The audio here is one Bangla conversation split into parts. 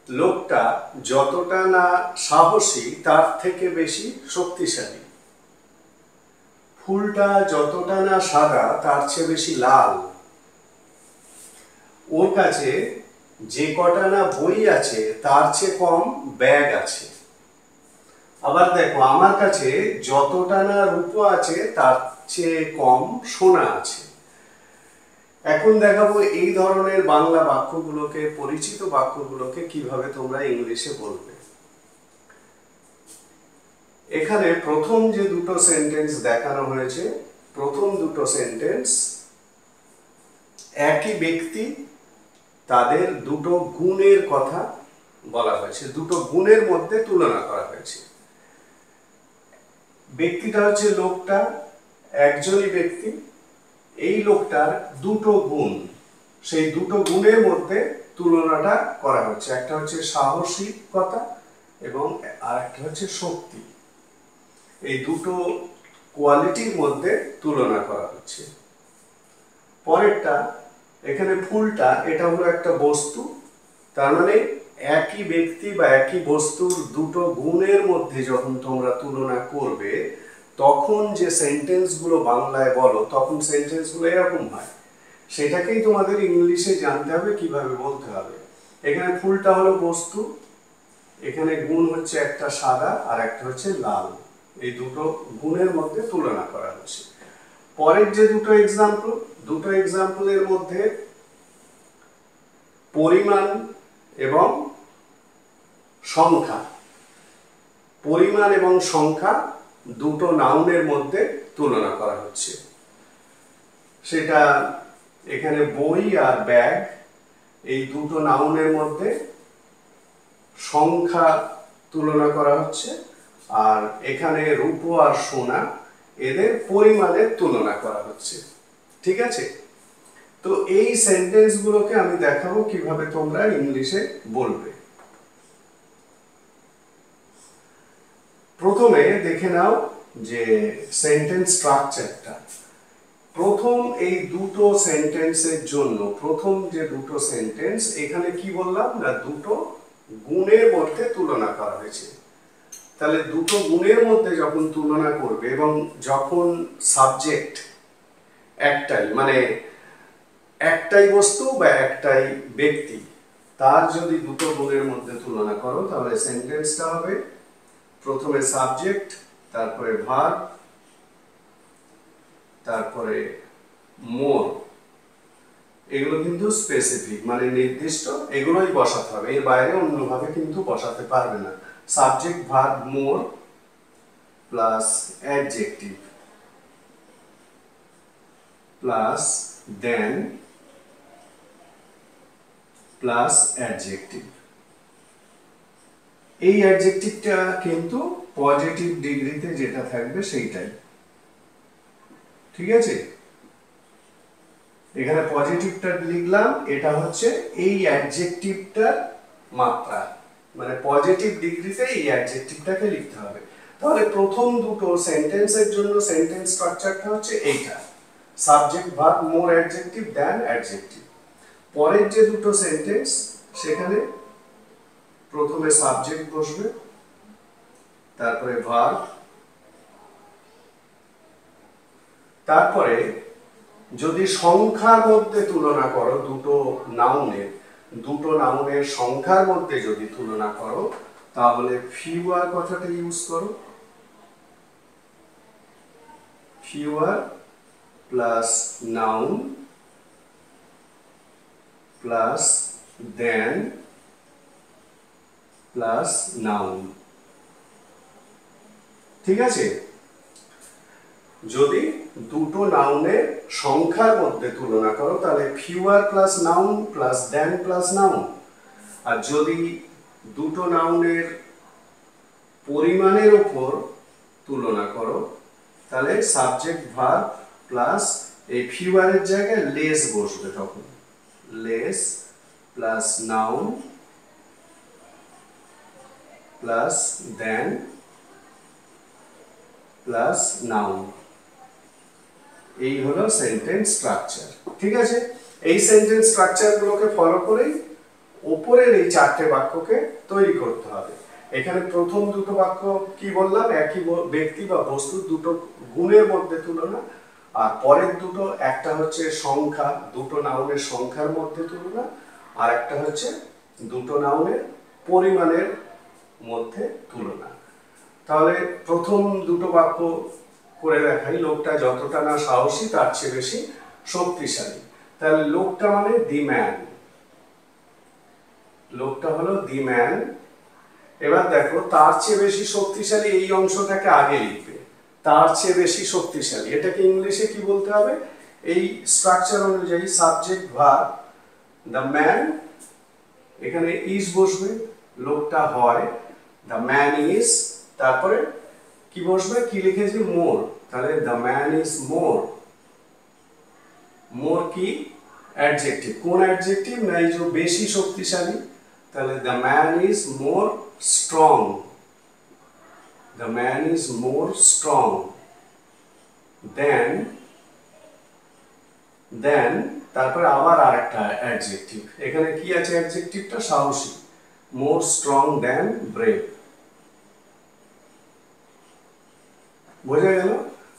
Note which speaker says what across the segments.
Speaker 1: লোকটা যতটা না সাহসী তার থেকে বেশি শক্তিশালী। ফুলটা যতটা না সাদা তার চেয়ে বেশি লাল। ওর কাছে যে কটা না বই আছে তার চেয়ে কম ব্যাগ আছে। আবার দেখো, আমার কাছে যতটা না রূপো আছে তার চেয়ে কম সোনা আছে। এখন দেখাবো এই ধরনের বাংলা বাক্যগুলোকে, পরিচিত বাক্যগুলোকে কিভাবে তোমরা ইংলিশে বলবে। এখানে প্রথম যে দুটো সেন্টেন্স দেখানো হয়েছে, প্রথম দুটো সেন্টেন্স একই ব্যক্তি, তাদের দুটো গুণের কথা বলা হয়েছে, দুটো গুণের মধ্যে তুলনা করা হয়েছে। ব্যক্তিটা হচ্ছে লোকটা, একজনই ব্যক্তি। এই লোকটার দুটো গুণ, সেই দুটো গুণের মধ্যে তুলনাটা করা হচ্ছে। একটা হচ্ছে সাহসিকতা এবং আরেকটা হচ্ছে শক্তি। এই দুটো কোয়ালিটির মধ্যে তুলনা করা হচ্ছে। পরেরটা, এখানে ফুলটা, এটা হলো একটা বস্তু। তার মানে একই ব্যক্তি বা একই বস্তুর দুটো গুণের মধ্যে যখন তোমরা তুলনা করবে, তখন যে সেন্টেন্সগুলো বাংলায় বলো, তখন সেন্টেন্সগুলো এরকম হয়। সেটাকেই তোমাদের ইংলিশে জানতে হবে, কিভাবে বলতে হবে। এখানে ফুলটা হলো বস্তু, এখানে গুণ হচ্ছে একটা সাদা আর একটা হচ্ছে লাল। এই দুটো গুণের মধ্যে তুলনা করা হচ্ছে। পরের যে দুটো এক্সাম্পলের মধ্যে পরিমাণ এবং সংখ্যা, পরিমাণ এবং সংখ্যা দুটো নাউনের মধ্যে তুলনা করা হচ্ছে। সেটা এখানে বই আর ব্যাগ, এই দুটো নাউনের মধ্যে সংখ্যা তুলনা করা হচ্ছে। আর এখানে রূপো আর সোনা, এদের পরিমাণের তুলনা করা হচ্ছে। ঠিক আছে? তো এই সেন্টেন্সগুলোকে আমি দেখাবো কিভাবে তোমরা ইংলিশে বলবে। প্রথমে দেখে নাও যে সেন্টেন্স স্ট্রাকচারটা। প্রথম এই দুটো সেন্টেন্সের জন্য, প্রথম যে দুটো সেন্টেন্স, এখানে কি বললাম না, দুটো গুণের মধ্যে তুলনা করা হয়েছে। তাহলে দুটো গুণের মধ্যে যখন তুলনা করবে এবং যখন সাবজেক্ট একটাই, মানে একটাই বস্তু বা একটাই ব্যক্তি, তার যদি দুটো গুণের মধ্যে তুলনা করো, তাহলে সেন্টেন্সটা হবে প্রথমে সাবজেক্ট, তারপরে ভার্ব, তারপরে মোর। এগুলো কিন্তু স্পেসিফিক, মানে নির্দিষ্ট, এগুলোই বসাতে হবে, এর বাইরে অন্যভাবে কিন্তু বসাতে পারবে না। সাবজেক্ট, ভার্ব, মোর প্লাস অ্যাডজেক্টিভ প্লাস দেন প্লাস অ্যাডজেক্টিভ। এই অ্যাডজেক্টিভটা কিন্তু পজিটিভ ডিগ্রিতে যেটা থাকবে সেইটাই। ঠিক আছে? এখানে পজিটিভটা লিখলাম, এটা হচ্ছে এই অ্যাডজেক্টিভটার মাত্রা, মানে পজিটিভ ডিগ্রিতে এই অ্যাডজেক্টিভটাকে লিখতে হবে। তাহলে প্রথম দুটো সেন্টেন্সের জন্য সেন্টেন্স স্ট্রাকচারটা হচ্ছে এইটা, সাবজেক্ট, ভার্ব, মোর, অ্যাডজেক্টিভ, দেন অ্যাডজেক্টিভ। পরের যে দুটো সেন্টেন্স, সেখানে প্রথমে সাবজেক্ট বসবে, তারপরে ভার্ব, তারপরে যদি সংখ্যার মধ্যে তুলনা করো, দুটো নাউনের সংখ্যার মধ্যে যদি তুলনা করো, তাহলে ফিউয়ার কথাটা ইউজ করো। ফিউয়ার প্লাস নাউন প্লাস দেন প্লাস নাউন। ঠিক আছে? যদি দুটো নাউনের সংখ্যার মধ্যে তুলনা করো, তাহলে ফিউয়ার প্লাস নাউন প্লাস দেন প্লাস নাউন। আর যদি দুটো নাউনের পরিমাণের উপর তুলনা করো, তাহলে সাবজেক্ট, ভার্ব প্লাস এই ফিউয়ারের জায়গায় লেস বসবে, তখন লেস প্লাস নাউন প্লাস দেন প্লাস নাউন। এই হলো সেন্টেন্স স্ট্রাকচার। ঠিক আছে? এই সেন্টেন্স স্ট্রাকচারগুলোকে ফলো করেই ওপরের এই চারটে বাক্যকে তৈরি করতে হবে। এখানে প্রথম দুটো বাক্য কি বললাম, একই ব্যক্তি বা বস্তুর দুটো গুণের মধ্যে তুলনা, আর পরের দুটো একটা হচ্ছে সংখ্যা, দুটো নাউনের সংখ্যার মধ্যে তুলনা, আর একটা হচ্ছে দুটো নাউনের পরিমাণের মধ্যে তুলনা। তাহলে প্রথম দুটো বাক্য করে দেখাই, লোকটা যতটা না সাহসী তার চেয়ে বেশি শক্তিশালী। তাহলে লোকটা মানে দি ম্যান, লোকটা হলো দি ম্যান। এবার দেখো তার চেয়ে বেশি শক্তিশালী, এই অংশটাকে আগে লিখবে, তার চেয়ে বেশি শক্তিশালী। এটাকে ইংলিশে কি বলতে হবে, এই স্ট্রাকচার অনুযায়ী সাবজেক্ট ভার্ব, দ্য ম্যান, এখানে ইজ বসবে, লোকটা হয়, দ্য ম্যান ইজ, তারপরে কি বসবে, কি লিখেছি, মোর, তাহলে দ্য ম্যান ইজ মোর। মোর কি অ্যাডজেক্টিভ, কোন অ্যাডজেক্টিভ, না এই যে বেশি শক্তিশালী, তাহলে the man is more strong, the man is more strong then, তারপরে আবার আরেকটা অ্যাডজেক্টিভ, এখানে কি আছে অ্যাডজেক্টিভটা, সাহসী, মোর স্ট্রং দেন ব্রেভ। বোঝা গেল?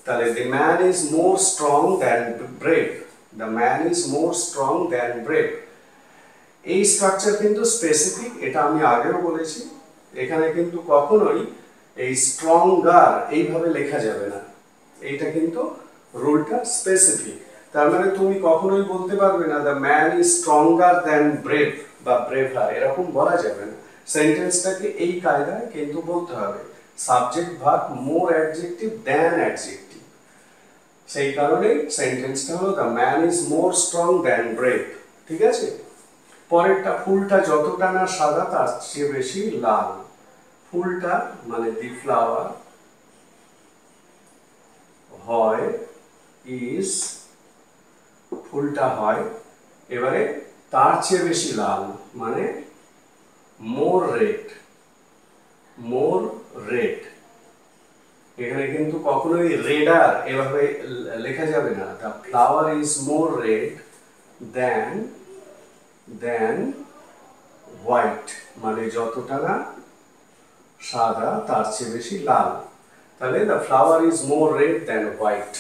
Speaker 1: তাহলে the man is more strong than brave, the man is more strong than brave। এই স্ট্রাকচার কিন্তু স্পেসিফিক, এটা আমি আগেও বলেছি। এখানে কিন্তু কখনোই এই স্ট্রঙ্গার এইভাবে লেখা যাবে না, এইটা কিন্তু রুলটা স্পেসিফিক। তার মানে তুমি কখনোই বলতে পারবে না the man is stronger than brave বা ব্রেভার, এরকম বলা যাবে না। সেন্টেন্সটাকে এই কায়দায় কিন্তু বলতে হবে, সাবজেক্ট ভার্ব মোর অ্যাডজেক্টিভ দ্যান অ্যাডজেক্টিভ। সেই কারণেই সেন্টেন্সটা হলো the man is more strong than brave. ঠিক আছে? পরেরটা, ফুলটা যতটা না সাদা তার চেয়ে বেশি লাল। ফুলটা মানে দি ফ্লাওয়ার হয়, ইজ, ফুলটা হয়, এবারে তার চেয়ে বেশি লাল মানে মোর রেড, মোর রেড। এখানে কিন্তু কখনোই রেডার এভাবে লেখা যাবে না, the flower is more red than white, মানে যতটা না সাদা তার চেয়ে বেশি লাল। তাহলে the flower is more red than white,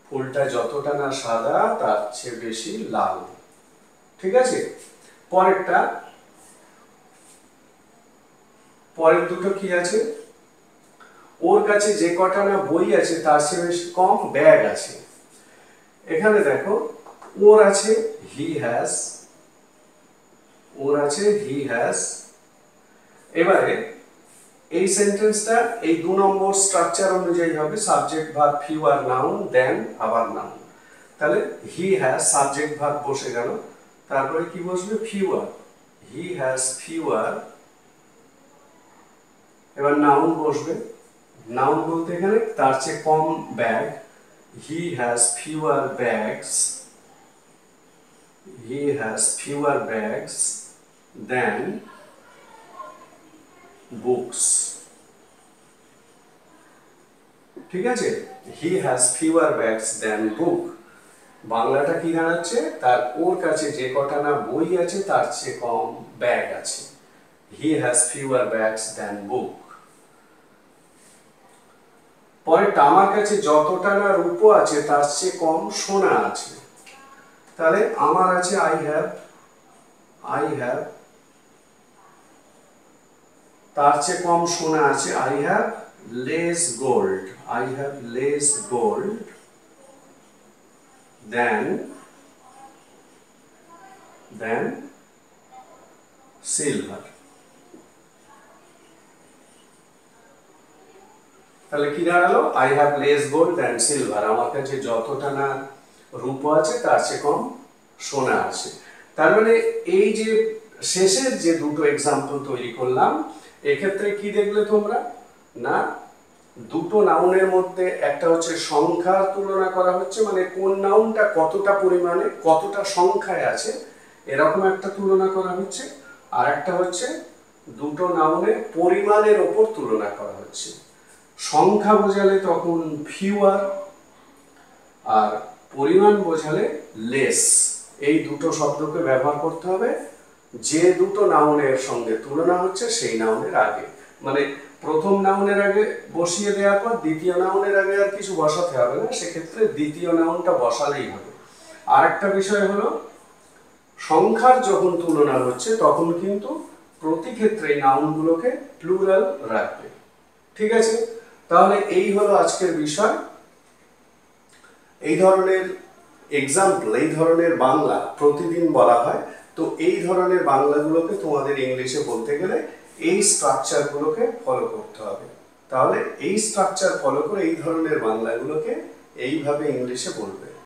Speaker 1: ফুলটা যতটা না সাদা তার চেয়ে বেশি লাল। ঠিক আছে? পরেরটা, পরের দুটো কি আছে, ওর কাছে যে কটা না বই আছে তার চেয়ে বেশি কম ব্যাগ আছে। এখানে দেখো ওর আছে হি হ্যাজ, ওর আছে হি হ্যাজ। এবারে এই সেন্টেন্সটা এই 2 নম্বর স্ট্রাকচার অনুযায়ী হবে, সাবজেক্ট ভার্ব ফিউয়ার নাউন দেন আবার নাউন। তাহলে হি হ্যাজ সাবজেক্ট ভার্ব বসে গেল, তারপরে কি বসবে, ফিউয়ার, হি হ্যাজ ফিউয়ার। এবার নাউন বসবে, নাউন বলতে এখানে তার চেয়ে কম bag, he has fewer bags, he has fewer bags then books. ঠিক আছে? He has fewer bags then book, বাংলাটা কি দাঁড়াচ্ছে, তার ওর কাছে যে কটা না বই আছে তার চেয়ে কম ব্যাগ আছে, he has fewer bags then বুক। পরেরটা, আমার কাছে যতটা না রূপো আছে তার চেয়ে কম সোনা আছে। তাহলে আমার আছে আই হ্যাভ, তার চেয়ে কম সোনা আছে I have less gold, I have less gold than silver. তাহলে কি দাঁড়ালো, I have less gold than silver, আমার কাছে যতটা না রূপো আছে তার চেয়ে কম সোনা আছে। তার মানে এই যে শেষের যে দুটো এক্সাম্পল তৈরি করলাম, এক্ষেত্রে কি দেখলে তোমরা, না দুটো নাউনের মধ্যে একটা হচ্ছে সংখ্যার তুলনা করা হচ্ছে, মানে কোন নাউনটা কতটা পরিমাণে কতটা সংখ্যায় আছে এরকম একটা তুলনা করা হচ্ছে, আর একটা হচ্ছে দুটো নাউনের পরিমাণের ওপর তুলনা করা হচ্ছে। সংখ্যা বোঝালে তখন ফিউয়ার, আর পরিমাণ বোঝালে লেস, এই দুটো শব্দকে ব্যবহার করতে হবে যে দুটো নাউনের সঙ্গে তুলনা হচ্ছে সেই নাউনের আগে, মানে প্রথম নাউনের আগে বসিয়ে দেওয়ার পর দ্বিতীয় নাউনের আগে আর কিছু বসাতে হবে না, সেক্ষেত্রে দ্বিতীয় নাউনটা বসালেই হবে। আরেকটা বিষয় হলো, সংখ্যার যখন তুলনা হচ্ছে তখন কিন্তু প্রতি ক্ষেত্রে নাউনগুলোকে প্লুরাল রাখবে। ঠিক আছে, তাহলে এই হলো আজকের বিষয়। এই ধরনের এক্সাম্পল, এই ধরনের বাংলা প্রতিদিন বলা হয়, তো এই ধরনের বাংলাগুলোকে তোমাদের ইংলিশে বলতে গেলে এই স্ট্রাকচারগুলোকে ফলো করতে হবে। তাহলে এই স্ট্রাকচার ফলো করে এই ধরনের বাংলাগুলোকে এইভাবে ইংলিশে বলবে।